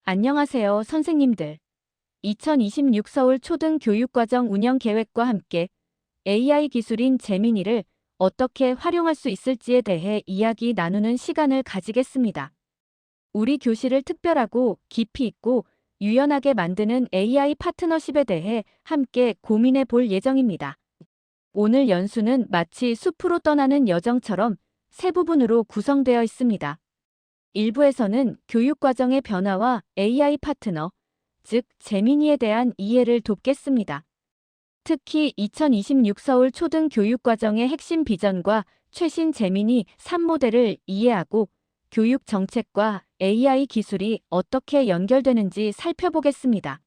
안녕하세요, 선생님들. 2026 서울 초등교육과정 운영 계획과 함께 AI 기술인 제미니를 어떻게 활용할 수 있을지에 대해 이야기 나누는 시간을 가지겠습니다. 우리 교실을 특별하고 깊이 있고 유연하게 만드는 AI 파트너십에 대해 함께 고민해 볼 예정입니다. 오늘 연수는 마치 숲으로 떠나는 여정처럼 세 부분으로 구성되어 있습니다. 일부에서는 교육과정의 변화와 AI 파트너, 즉 제미니에 대한 이해를 돕겠습니다. 특히 2026 서울 초등교육과정의 핵심 비전과 최신 제미니 3모델을 이해하고 교육 정책과 AI 기술이 어떻게 연결되는지 살펴보겠습니다.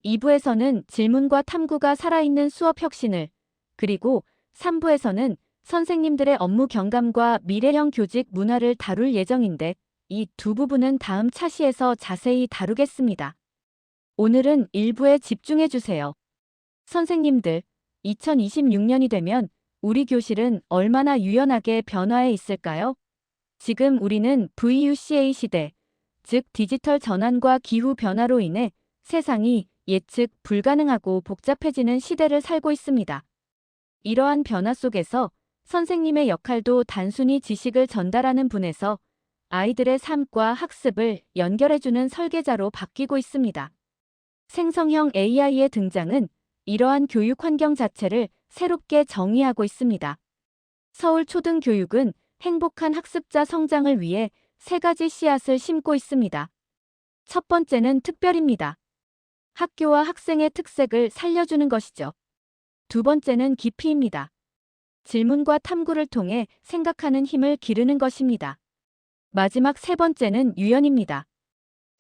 2부에서는 질문과 탐구가 살아있는 수업 혁신을, 그리고 3부에서는 선생님들의 업무 경감과 미래형 교직 문화를 다룰 예정인데 이 두 부분은 다음 차시에서 자세히 다루겠습니다. 오늘은 일부에 집중해 주세요. 선생님들, 2026년이 되면 우리 교실은 얼마나 유연하게 변화해 있을까요? 지금 우리는 VUCA 시대, 즉 디지털 전환과 기후 변화로 인해 세상이 예측 불가능하고 복잡해지는 시대를 살고 있습니다. 이러한 변화 속에서 선생님의 역할도 단순히 지식을 전달하는 분에서 아이들의 삶과 학습을 연결해주는 설계자로 바뀌고 있습니다. 생성형 AI의 등장은 이러한 교육 환경 자체를 새롭게 정의하고 있습니다. 서울 초등교육은 행복한 학습자 성장을 위해 세 가지 씨앗을 심고 있습니다. 첫 번째는 특별입니다. 학교와 학생의 특색을 살려주는 것이죠. 두 번째는 깊이입니다. 질문과 탐구를 통해 생각하는 힘을 기르는 것입니다. 마지막 세 번째는 유연입니다.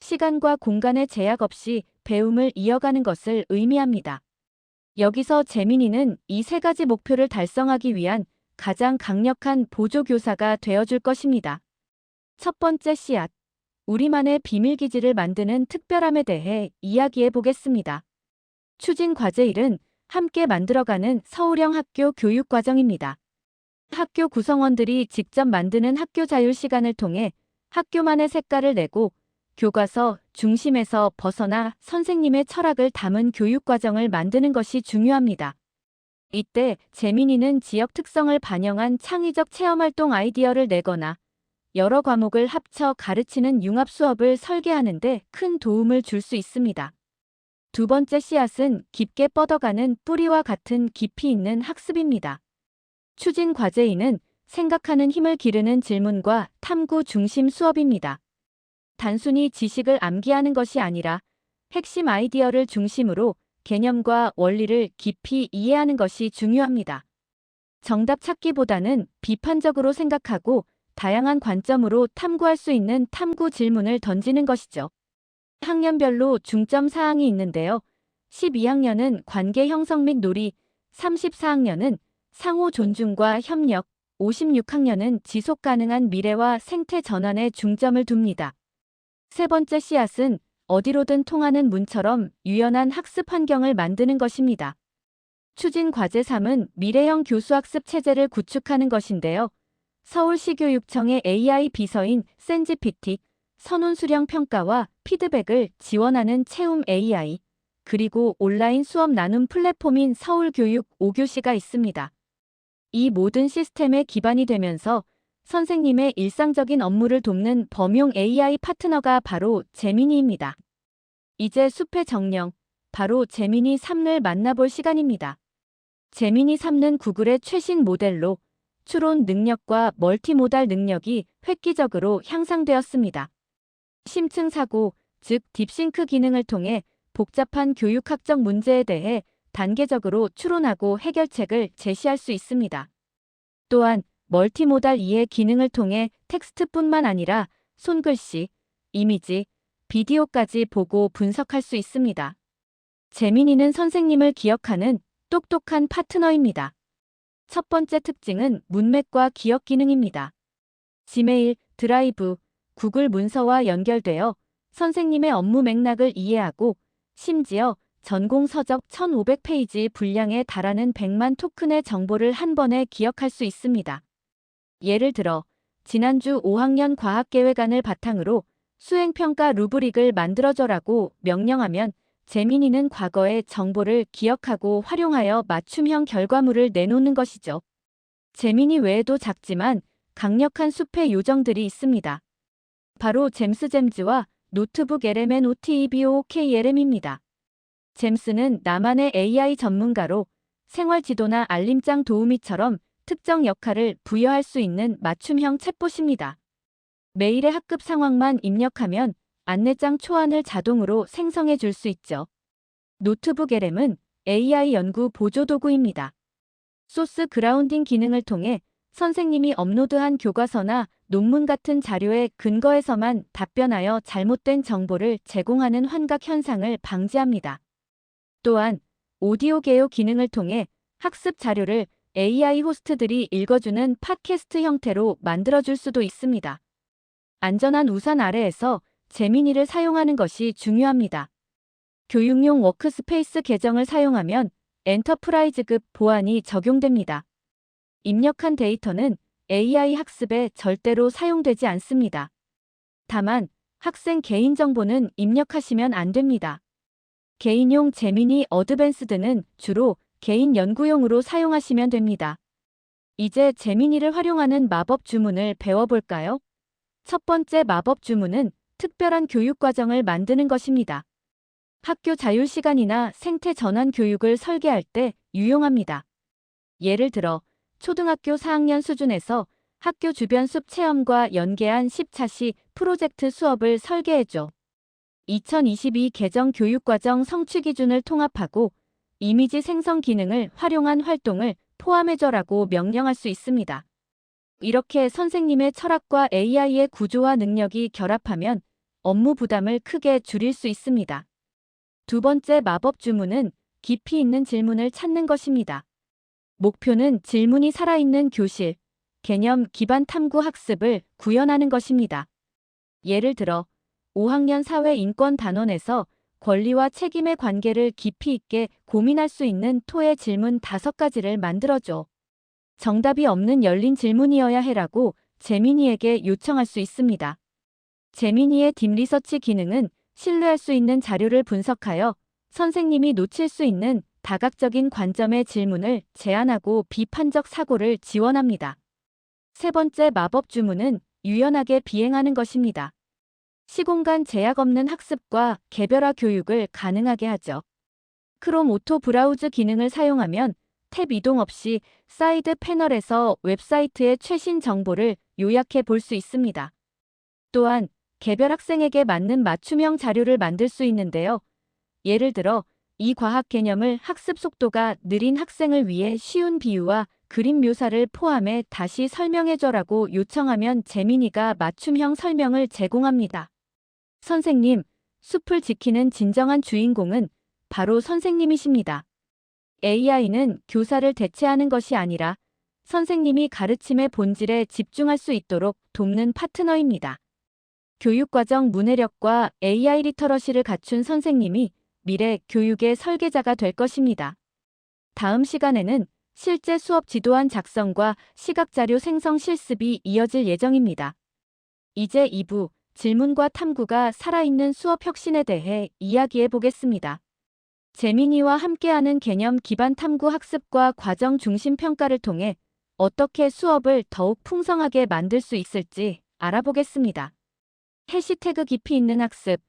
시간과 공간의 제약 없이 배움을 이어가는 것을 의미합니다. 여기서 제미니는 이 세 가지 목표를 달성하기 위한 가장 강력한 보조교사가 되어줄 것입니다. 첫 번째 씨앗, 우리만의 비밀기지를 만드는 특별함에 대해 이야기해 보겠습니다. 추진 과제 1은 함께 만들어가는 서울형 학교 교육과정입니다. 학교 구성원들이 직접 만드는 학교 자율 시간을 통해 학교만의 색깔을 내고 교과서 중심에서 벗어나 선생님의 철학을 담은 교육과정을 만드는 것이 중요합니다. 이때 제미니는 지역 특성을 반영한 창의적 체험활동 아이디어를 내거나 여러 과목을 합쳐 가르치는 융합 수업을 설계하는 데 큰 도움을 줄 수 있습니다. 두 번째 씨앗은 깊게 뻗어가는 뿌리와 같은 깊이 있는 학습입니다. 추진 과제 2는 생각하는 힘을 기르는 질문과 탐구 중심 수업입니다. 단순히 지식을 암기하는 것이 아니라 핵심 아이디어를 중심으로 개념과 원리를 깊이 이해하는 것이 중요합니다. 정답 찾기보다는 비판적으로 생각하고 다양한 관점으로 탐구할 수 있는 탐구 질문을 던지는 것이죠. 학년별로 중점 사항이 있는데요. 12학년은 관계 형성 및 놀이, 34학년은 상호 존중과 협력, 56학년은 지속 가능한 미래와 생태 전환에 중점을 둡니다. 세 번째 씨앗은 어디로든 통하는 문처럼 유연한 학습 환경을 만드는 것입니다. 추진 과제 3은 미래형 교수학습 체제를 구축하는 것인데요. 서울시교육청의 AI 비서인 센지피티, 선원 수령 평가와 피드백을 지원하는 채움 AI, 그리고 온라인 수업 나눔 플랫폼인 서울교육 5교시가 있습니다. 이 모든 시스템의 기반이 되면서 선생님의 일상적인 업무를 돕는 범용 AI 파트너가 바로 제미니입니다. 이제 숲의 정령, 바로 제미니 3를 만나볼 시간입니다. 제미니 3는 구글의 최신 모델로 추론 능력과 멀티모달 능력이 획기적으로 향상되었습니다. 심층 사고, 즉 딥싱크 기능을 통해 복잡한 교육학적 문제에 대해 단계적으로 추론하고 해결책을 제시할 수 있습니다. 또한 멀티모달 이해 기능을 통해 텍스트뿐만 아니라 손글씨, 이미지, 비디오까지 보고 분석할 수 있습니다. 제미니는 선생님을 기억하는 똑똑한 파트너입니다. 첫 번째 특징은 문맥과 기억 기능입니다. 지메일, 드라이브, 구글 문서와 연결되어 선생님의 업무 맥락을 이해하고 심지어 전공 서적 1500페이지 분량에 달하는 100만 토큰의 정보를 한 번에 기억할 수 있습니다. 예를 들어 지난주 5학년 과학계획안을 바탕으로 수행평가 루브릭을 만들어줘라고 명령하면 제미니는 과거의 정보를 기억하고 활용하여 맞춤형 결과물을 내놓는 것이죠. 제미니 외에도 작지만 강력한 숲의 요정들이 있습니다. 바로 잼스와 노트북 LMN OTEBOOKLM입니다. 잼스는 나만의 AI 전문가로 생활지도나 알림장 도우미처럼 특정 역할을 부여할 수 있는 맞춤형 챗봇입니다. 매일의 학급 상황만 입력하면 안내장 초안을 자동으로 생성해 줄 수 있죠. 노트북 LM은 AI 연구 보조 도구입니다. 소스 그라운딩 기능을 통해 선생님이 업로드한 교과서나 논문 같은 자료에 근거해서만 답변하여 잘못된 정보를 제공하는 환각 현상을 방지합니다. 또한 오디오 개요 기능을 통해 학습 자료를 AI 호스트들이 읽어주는 팟캐스트 형태로 만들어줄 수도 있습니다. 안전한 우산 아래에서 제미니를 사용하는 것이 중요합니다. 교육용 워크스페이스 계정을 사용하면 엔터프라이즈급 보안이 적용됩니다. 입력한 데이터는 AI 학습에 절대로 사용되지 않습니다. 다만 학생 개인정보는 입력하시면 안 됩니다. 개인용 제미니 어드밴스드는 주로 개인 연구용으로 사용하시면 됩니다. 이제 제미니를 활용하는 마법 주문을 배워볼까요? 첫 번째 마법 주문은 특별한 교육 과정을 만드는 것입니다. 학교 자율시간이나 생태 전환 교육을 설계할 때 유용합니다. 예를 들어 초등학교 4학년 수준에서 학교 주변 숲 체험과 연계한 10차시 프로젝트 수업을 설계해줘. 2022 개정 교육과정 성취 기준을 통합하고 이미지 생성 기능을 활용한 활동을 포함해줘라고 명령할 수 있습니다. 이렇게 선생님의 철학과 AI의 구조와 능력이 결합하면 업무 부담을 크게 줄일 수 있습니다. 두 번째 마법 주문은 깊이 있는 질문을 찾는 것입니다. 목표는 질문이 살아있는 교실, 개념 기반 탐구 학습을 구현하는 것입니다. 예를 들어 5학년 사회인권 단원에서 권리와 책임의 관계를 깊이 있게 고민할 수 있는 토의 질문 5가지를 만들어줘. 정답이 없는 열린 질문이어야 해라고 제미니에게 요청할 수 있습니다. 제미니의 딥리서치 기능은 신뢰할 수 있는 자료를 분석하여 선생님이 놓칠 수 있는 다각적인 관점의 질문을 제안하고 비판적 사고를 지원합니다. 세 번째 마법 주문은 유연하게 비행하는 것입니다. 시공간 제약 없는 학습과 개별화 교육을 가능하게 하죠. 크롬 오토 브라우즈 기능을 사용하면 탭 이동 없이 사이드 패널에서 웹사이트의 최신 정보를 요약해 볼 수 있습니다. 또한 개별 학생에게 맞는 맞춤형 자료를 만들 수 있는데요. 예를 들어 이 과학 개념을 학습 속도가 느린 학생을 위해 쉬운 비유와 그림 묘사를 포함해 다시 설명해줘라고 요청하면 제미니가 맞춤형 설명을 제공합니다. 선생님, 숲을 지키는 진정한 주인공은 바로 선생님이십니다. AI는 교사를 대체하는 것이 아니라 선생님이 가르침의 본질에 집중할 수 있도록 돕는 파트너입니다. 교육과정 문해력과 AI 리터러시를 갖춘 선생님이 미래 교육의 설계자가 될 것입니다. 다음 시간에는 실제 수업 지도안 작성과 시각자료 생성 실습이 이어질 예정입니다. 이제 2부 질문과 탐구가 살아있는 수업 혁신에 대해 이야기해 보겠습니다. 제미니와 함께하는 개념 기반 탐구 학습과 과정 중심 평가를 통해 어떻게 수업을 더욱 풍성하게 만들 수 있을지 알아보겠습니다. 해시태그 깊이 있는 학습,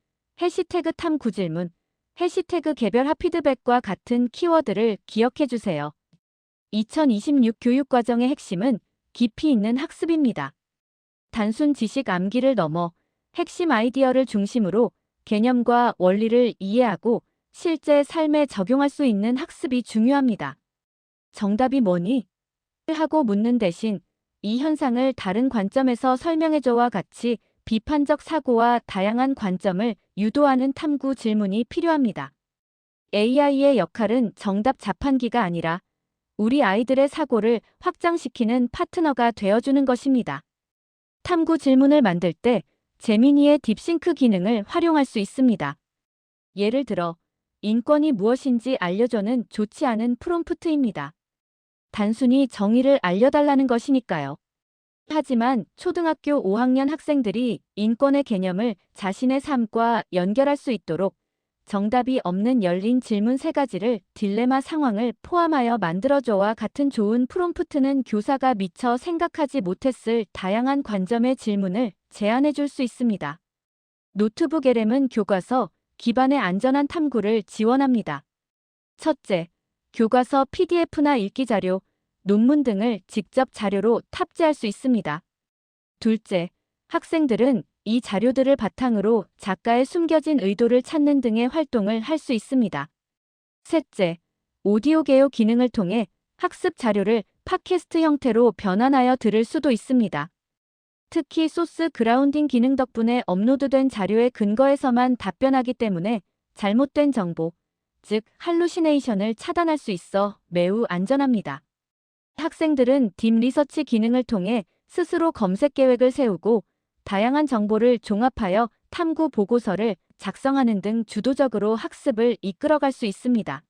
해시태그 탐구 질문, 해시태그 개별화 피드백과 같은 키워드를 기억해 주세요. 2026 교육과정의 핵심은 깊이 있는 학습입니다. 단순 지식 암기를 넘어 핵심 아이디어를 중심으로 개념과 원리를 이해하고 실제 삶에 적용할 수 있는 학습이 중요합니다. 정답이 뭐니? 하고 묻는 대신 이 현상을 다른 관점에서 설명해줘와 같이 비판적 사고와 다양한 관점을 유도하는 탐구 질문이 필요합니다. AI의 역할은 정답 자판기가 아니라 우리 아이들의 사고를 확장시키는 파트너가 되어주는 것입니다. 탐구 질문을 만들 때 제미니의 딥싱크 기능을 활용할 수 있습니다. 예를 들어 인권이 무엇인지 알려줘는 좋지 않은 프롬프트입니다. 단순히 정의를 알려달라는 것이니까요. 하지만 초등학교 5학년 학생들이 인권의 개념을 자신의 삶과 연결할 수 있도록 정답이 없는 열린 질문 3가지를 딜레마 상황을 포함하여 만들어줘와 같은 좋은 프롬프트는 교사가 미처 생각하지 못했을 다양한 관점의 질문을 제안해 줄 수 있습니다. 노트북 LM은 교과서 기반의 안전한 탐구를 지원합니다. 첫째, 교과서 PDF나 읽기 자료, 논문 등을 직접 자료로 탑재할 수 있습니다. 둘째, 학생들은 이 자료들을 바탕으로 작가의 숨겨진 의도를 찾는 등의 활동을 할 수 있습니다. 셋째, 오디오 개요 기능을 통해 학습 자료를 팟캐스트 형태로 변환하여 들을 수도 있습니다. 특히 소스 그라운딩 기능 덕분에 업로드된 자료의 근거에서만 답변하기 때문에 잘못된 정보, 즉 할루시네이션을 차단할 수 있어 매우 안전합니다. 학생들은 딥 리서치 기능을 통해 스스로 검색 계획을 세우고 다양한 정보를 종합하여 탐구 보고서를 작성하는 등 주도적으로 학습을 이끌어갈 수 있습니다.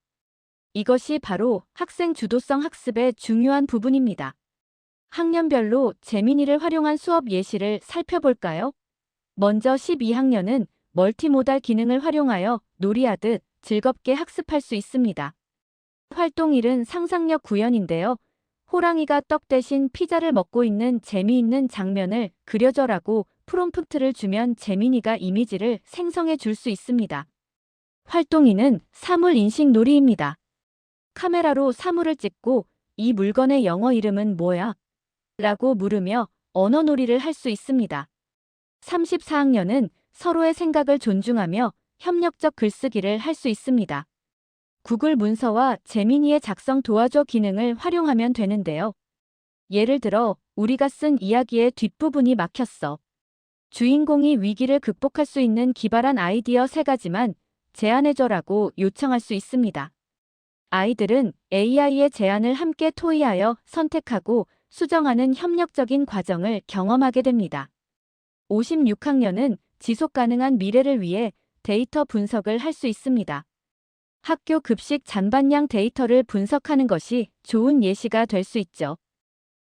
이것이 바로 학생 주도성 학습의 중요한 부분입니다. 학년별로 재민이를 활용한 수업 예시를 살펴볼까요? 먼저 12학년은 멀티모달 기능을 활용하여 놀이하듯 즐겁게 학습할 수 있습니다. 활동 1은 상상력 구현인데요. 호랑이가 떡 대신 피자를 먹고 있는 재미있는 장면을 그려줘라고 프롬프트를 주면 재민이가 이미지를 생성해 줄 수 있습니다. 활동 2는 사물 인식 놀이입니다. 카메라로 사물을 찍고 이 물건의 영어 이름은 뭐야? 라고 물으며 언어 놀이를 할 수 있습니다. 34학년은 서로의 생각을 존중하며 협력적 글쓰기를 할 수 있습니다. 구글 문서와 재민이의 작성 도와줘 기능을 활용하면 되는데요. 예를 들어 우리가 쓴 이야기의 뒷부분이 막혔어. 주인공이 위기를 극복할 수 있는 기발한 아이디어 3가지만 제안해줘라고 요청할 수 있습니다. 아이들은 AI의 제안을 함께 토의하여 선택하고 수정하는 협력적인 과정을 경험하게 됩니다. 56학년은 지속 가능한 미래를 위해 데이터 분석을 할 수 있습니다. 학교 급식 잔반량 데이터를 분석하는 것이 좋은 예시가 될 수 있죠.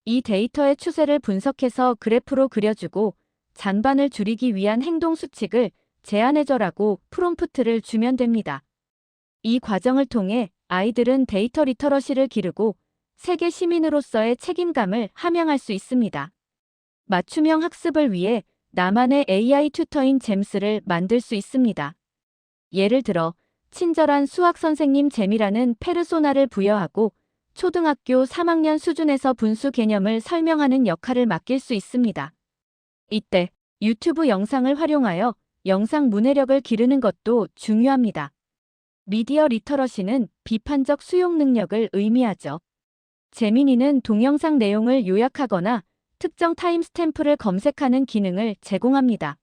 이 데이터의 추세를 분석해서 그래프로 그려주고 잔반을 줄이기 위한 행동 수칙을 제안해줘라고 프롬프트를 주면 됩니다. 이 과정을 통해 아이들은 데이터 리터러시를 기르고 세계 시민으로서의 책임감을 함양할 수 있습니다. 맞춤형 학습을 위해 나만의 AI 튜터인 잼스를 만들 수 있습니다. 예를 들어 친절한 수학 선생님 잼이라는 페르소나를 부여하고 초등학교 3학년 수준에서 분수 개념을 설명하는 역할을 맡길 수 있습니다. 이때 유튜브 영상을 활용하여 영상 문해력을 기르는 것도 중요합니다. 미디어 리터러시는 비판적 수용 능력을 의미하죠. 재민이는 동영상 내용을 요약하거나 특정 타임스탬프를 검색하는 기능을 제공합니다.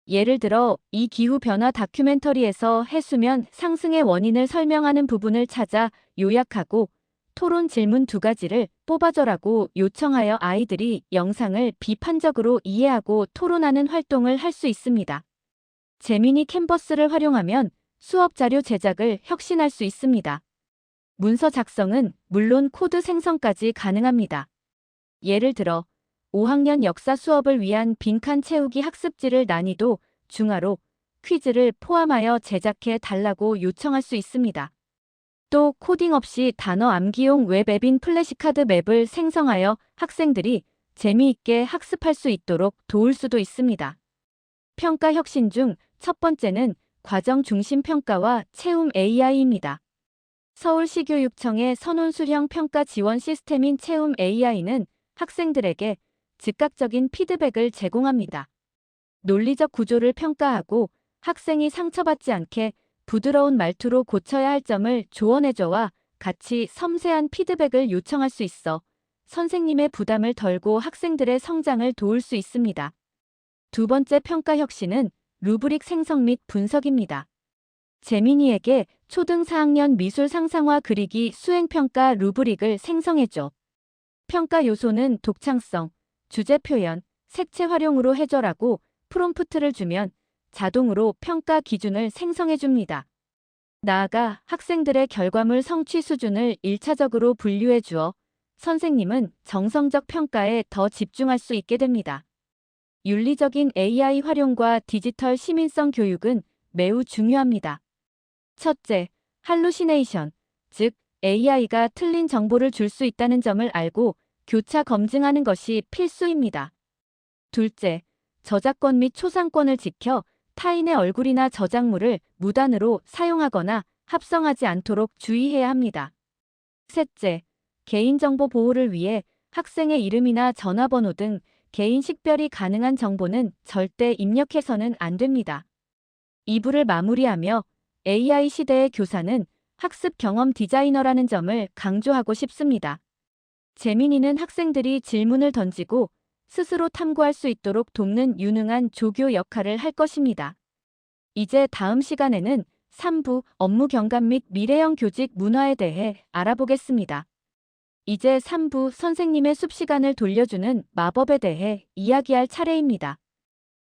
예를 들어 이 기후변화 다큐멘터리에서 해수면 상승의 원인을 설명하는 부분을 찾아 요약하고 토론 질문 2가지를 뽑아줘라고 요청하여 아이들이 영상을 비판적으로 이해하고 토론하는 활동을 할 수 있습니다. 재민이 캔버스를 활용하면 수업 자료 제작을 혁신할 수 있습니다. 문서 작성은 물론 코드 생성까지 가능합니다. 예를 들어 5학년 역사 수업을 위한 빈칸 채우기 학습지를 난이도 중하로 퀴즈를 포함하여 제작해 달라고 요청할 수 있습니다. 또 코딩 없이 단어 암기용 웹 앱인 플래시카드 맵을 생성하여 학생들이 재미있게 학습할 수 있도록 도울 수도 있습니다. 평가 혁신 중 첫 번째는 과정 중심 평가와 채움 AI입니다. 서울시교육청의 선논술형 평가 지원 시스템인 채움 AI는 학생들에게 즉각적인 피드백을 제공합니다. 논리적 구조를 평가하고 학생이 상처받지 않게 부드러운 말투로 고쳐야 할 점을 조언해줘와 같이 섬세한 피드백을 요청할 수 있어 선생님의 부담을 덜고 학생들의 성장을 도울 수 있습니다. 두 번째 평가 혁신은 루브릭 생성 및 분석입니다. 재민이에게 초등 4학년 미술 상상화 그리기 수행평가 루브릭을 생성해줘. 평가 요소는 독창성, 주제 표현, 색채 활용으로 해줘라고 프롬프트를 주면 자동으로 평가 기준을 생성해줍니다. 나아가 학생들의 결과물 성취 수준을 1차적으로 분류해 주어 선생님은 정성적 평가에 더 집중할 수 있게 됩니다. 윤리적인 AI 활용과 디지털 시민성 교육은 매우 중요합니다. 첫째, 할루시네이션, 즉 AI가 틀린 정보를 줄 수 있다는 점을 알고 교차 검증하는 것이 필수입니다. 둘째, 저작권 및 초상권을 지켜 타인의 얼굴이나 저작물을 무단으로 사용하거나 합성하지 않도록 주의해야 합니다. 셋째, 개인정보 보호를 위해 학생의 이름이나 전화번호 등 개인 식별이 가능한 정보는 절대 입력해서는 안 됩니다. 2부를 마무리하며 AI 시대의 교사는 학습 경험 디자이너라는 점을 강조하고 싶습니다. 재민이는 학생들이 질문을 던지고 스스로 탐구할 수 있도록 돕는 유능한 조교 역할을 할 것입니다. 이제 다음 시간에는 3부 업무 경감 및 미래형 교직 문화에 대해 알아보겠습니다. 이제 3부 선생님의 숲 시간을 돌려주는 마법에 대해 이야기할 차례입니다.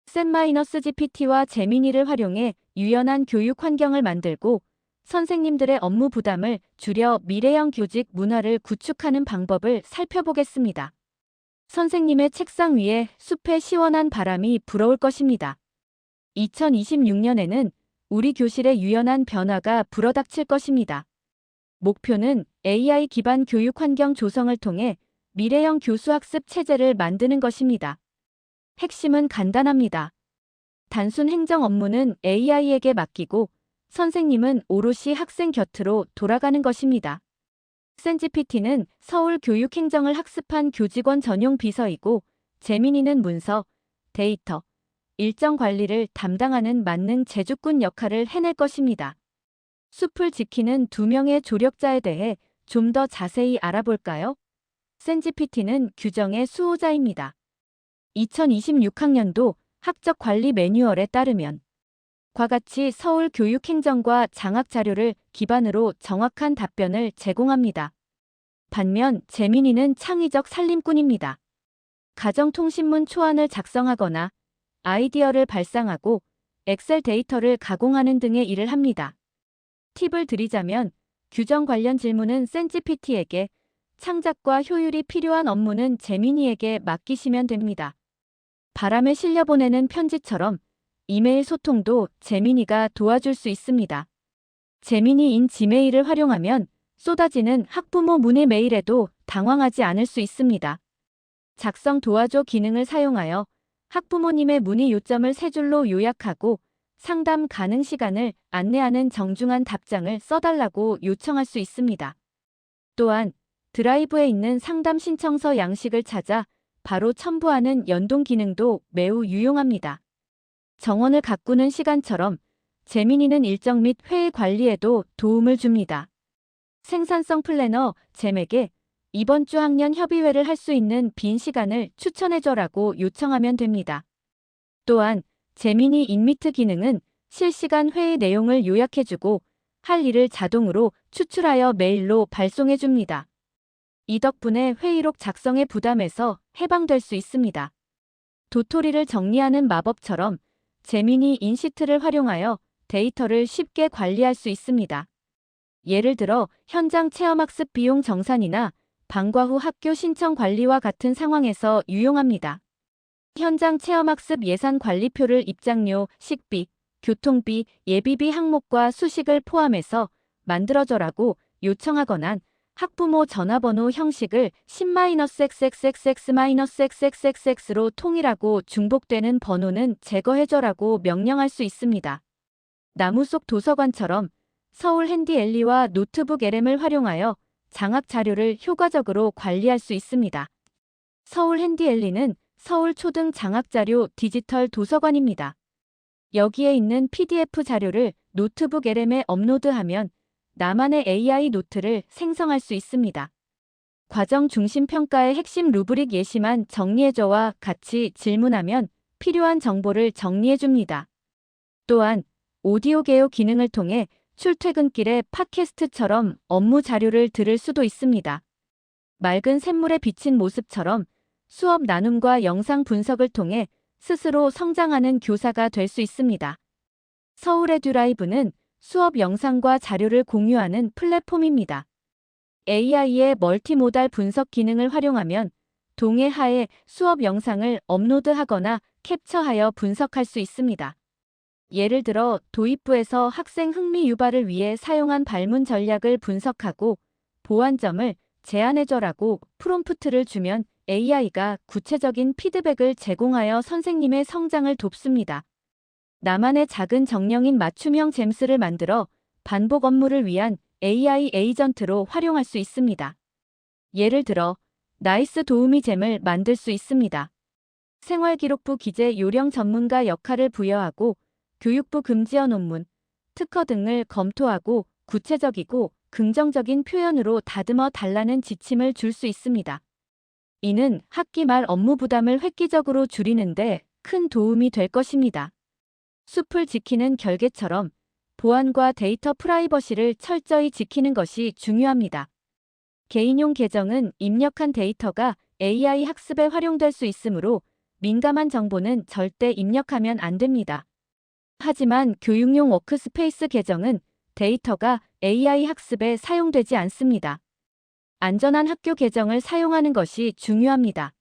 셋-GPT와 제미니를 활용해 유연한 교육 환경을 만들고 선생님들의 업무 부담을 줄여 미래형 교직 문화를 구축하는 방법을 살펴보겠습니다. 선생님의 책상 위에 숲의 시원한 바람이 불어올 것입니다. 2026년에는 우리 교실에 유연한 변화가 불어닥칠 것입니다. 목표는 AI 기반 교육 환경 조성을 통해 미래형 교수학습 체제를 만드는 것입니다. 핵심은 간단합니다. 단순 행정 업무는 AI에게 맡기고 선생님은 오롯이 학생 곁으로 돌아가는 것입니다. 셋GPT는 서울 교육행정을 학습한 교직원 전용 비서이고 제미니는 문서, 데이터, 일정 관리를 담당하는 만능 제주꾼 역할을 해낼 것입니다. 숲을 지키는 두 명의 조력자에 대해 좀 더 자세히 알아볼까요? 셋GPT는 규정의 수호자입니다. 2026학년도 학적 관리 매뉴얼에 따르면 과 같이 서울 교육행정과 장학 자료를 기반으로 정확한 답변을 제공합니다. 반면 제미니는 창의적 살림꾼입니다. 가정통신문 초안을 작성하거나 아이디어를 발상하고 엑셀 데이터를 가공하는 등의 일을 합니다. 팁을 드리자면 규정 관련 질문은 셋GPT에게, 창작과 효율이 필요한 업무는 제미니에게 맡기시면 됩니다. 바람에 실려 보내는 편지처럼 이메일 소통도 제미니가 도와줄 수 있습니다. 제미니인 지메일을 활용하면 쏟아지는 학부모 문의 메일에도 당황하지 않을 수 있습니다. 작성 도와줘 기능을 사용하여 학부모님의 문의 요점을 세 줄로 요약하고 상담 가능 시간을 안내하는 정중한 답장을 써달라고 요청할 수 있습니다. 또한 드라이브에 있는 상담 신청서 양식을 찾아 바로 첨부하는 연동 기능도 매우 유용합니다. 정원을 가꾸는 시간처럼 제미니는 일정 및 회의 관리에도 도움을 줍니다. 생산성 플래너 잼에게 이번 주 학년 협의회를 할 수 있는 빈 시간을 추천해줘라고 요청하면 됩니다. 또한 제미니 인미트 기능은 실시간 회의 내용을 요약해주고 할 일을 자동으로 추출하여 메일로 발송해줍니다. 이 덕분에 회의록 작성의 부담에서 해방될 수 있습니다. 도토리를 정리하는 마법처럼 제미니 인시트를 활용하여 데이터를 쉽게 관리할 수 있습니다. 예를 들어 현장 체험학습 비용 정산이나 방과 후 학교 신청 관리와 같은 상황에서 유용합니다. 현장 체험학습 예산 관리표를 입장료, 식비, 교통비, 예비비 항목과 수식을 포함해서 만들어줘라고 요청하거나 학부모 전화번호 형식을 10-xxxx-xxx로 통일하고 중복되는 번호는 제거해줘라고 명령할 수 있습니다. 나무 속 도서관처럼 서울 핸디엘리와 노트북 LM을 활용하여 장학 자료를 효과적으로 관리할 수 있습니다. 서울 핸디엘리는 서울 초등 장학 자료 디지털 도서관입니다. 여기에 있는 PDF 자료를 노트북 LM에 업로드하면 나만의 AI 노트를 생성할 수 있습니다. 과정 중심 평가의 핵심 루브릭 예시만 정리해줘와 같이 질문하면 필요한 정보를 정리해줍니다. 또한 오디오 개요 기능을 통해 출퇴근길에 팟캐스트처럼 업무 자료를 들을 수도 있습니다. 맑은 샘물에 비친 모습처럼 수업 나눔과 영상 분석을 통해 스스로 성장하는 교사가 될 수 있습니다. 서울 에듀라이브는 수업 영상과 자료를 공유하는 플랫폼입니다. AI의 멀티모달 분석 기능을 활용하면 동해 하에 수업 영상을 업로드하거나 캡처하여 분석할 수 있습니다. 예를 들어 도입부에서 학생 흥미 유발을 위해 사용한 발문 전략을 분석하고 보완점을 제안해줘라고 프롬프트를 주면 AI가 구체적인 피드백을 제공하여 선생님의 성장을 돕습니다. 나만의 작은 정령인 맞춤형 잼스를 만들어 반복 업무를 위한 AI 에이전트로 활용할 수 있습니다. 예를 들어 나이스 도우미 잼을 만들 수 있습니다. 생활기록부 기재 요령 전문가 역할을 부여하고 교육부 금지어 논문, 특허 등을 검토하고 구체적이고 긍정적인 표현으로 다듬어 달라는 지침을 줄 수 있습니다. 이는 학기 말 업무 부담을 획기적으로 줄이는데 큰 도움이 될 것입니다. 숲을 지키는 결계처럼 보안과 데이터 프라이버시를 철저히 지키는 것이 중요합니다. 개인용 계정은 입력한 데이터가 AI 학습에 활용될 수 있으므로 민감한 정보는 절대 입력하면 안 됩니다. 하지만 교육용 워크스페이스 계정은 데이터가 AI 학습에 사용되지 않습니다. 안전한 학교 계정을 사용하는 것이 중요합니다.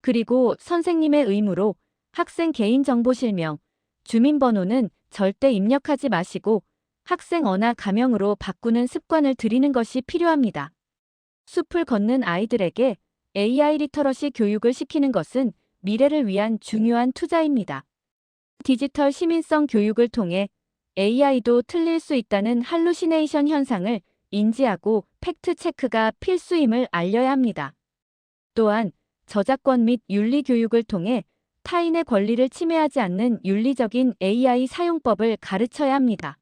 그리고 선생님의 의무로 학생 개인정보 실명, 주민번호는 절대 입력하지 마시고 학생 언어 가명으로 바꾸는 습관을 들이는 것이 필요합니다. 숲을 걷는 아이들에게 AI 리터러시 교육을 시키는 것은 미래를 위한 중요한 투자입니다. 디지털 시민성 교육을 통해 AI도 틀릴 수 있다는 할루시네이션 현상을 인지하고 팩트 체크가 필수임을 알려야 합니다. 또한 저작권 및 윤리 교육을 통해 타인의 권리를 침해하지 않는 윤리적인 AI 사용법을 가르쳐야 합니다.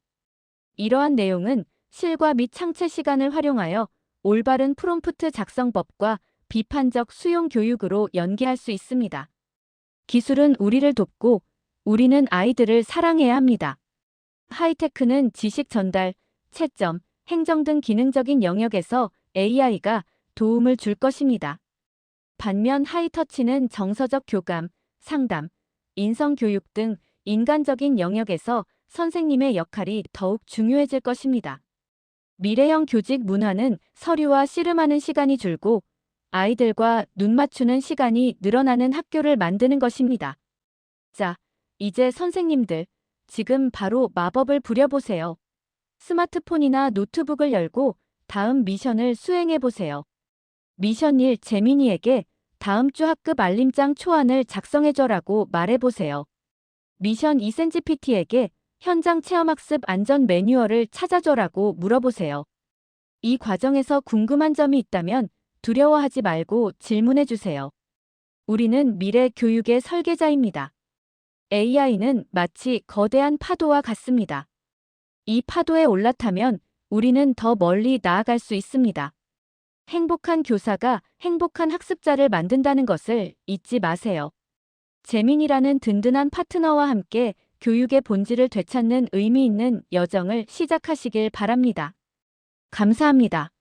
이러한 내용은 실과 및 창체 시간을 활용하여 올바른 프롬프트 작성법과 비판적 수용 교육으로 연계할 수 있습니다. 기술은 우리를 돕고 우리는 아이들을 사랑해야 합니다. 하이테크는 지식 전달, 채점, 행정 등 기능적인 영역에서 AI가 도움을 줄 것입니다. 반면 하이터치는 정서적 교감, 상담, 인성교육 등 인간적인 영역에서 선생님의 역할이 더욱 중요해질 것입니다. 미래형 교직 문화는 서류와 씨름하는 시간이 줄고 아이들과 눈 맞추는 시간이 늘어나는 학교를 만드는 것입니다. 자, 이제 선생님들, 지금 바로 마법을 부려보세요. 스마트폰이나 노트북을 열고 다음 미션을 수행해보세요. 미션 1. 재민이에게 다음 주 학급 알림장 초안을 작성해줘라고 말해보세요. 미션 2. 센지피티에게 현장 체험학습 안전 매뉴얼을 찾아줘라고 물어보세요. 이 과정에서 궁금한 점이 있다면 두려워하지 말고 질문해주세요. 우리는 미래 교육의 설계자입니다. AI는 마치 거대한 파도와 같습니다. 이 파도에 올라타면 우리는 더 멀리 나아갈 수 있습니다. 행복한 교사가 행복한 학습자를 만든다는 것을 잊지 마세요. 재민이라는 든든한 파트너와 함께 교육의 본질을 되찾는 의미 있는 여정을 시작하시길 바랍니다. 감사합니다.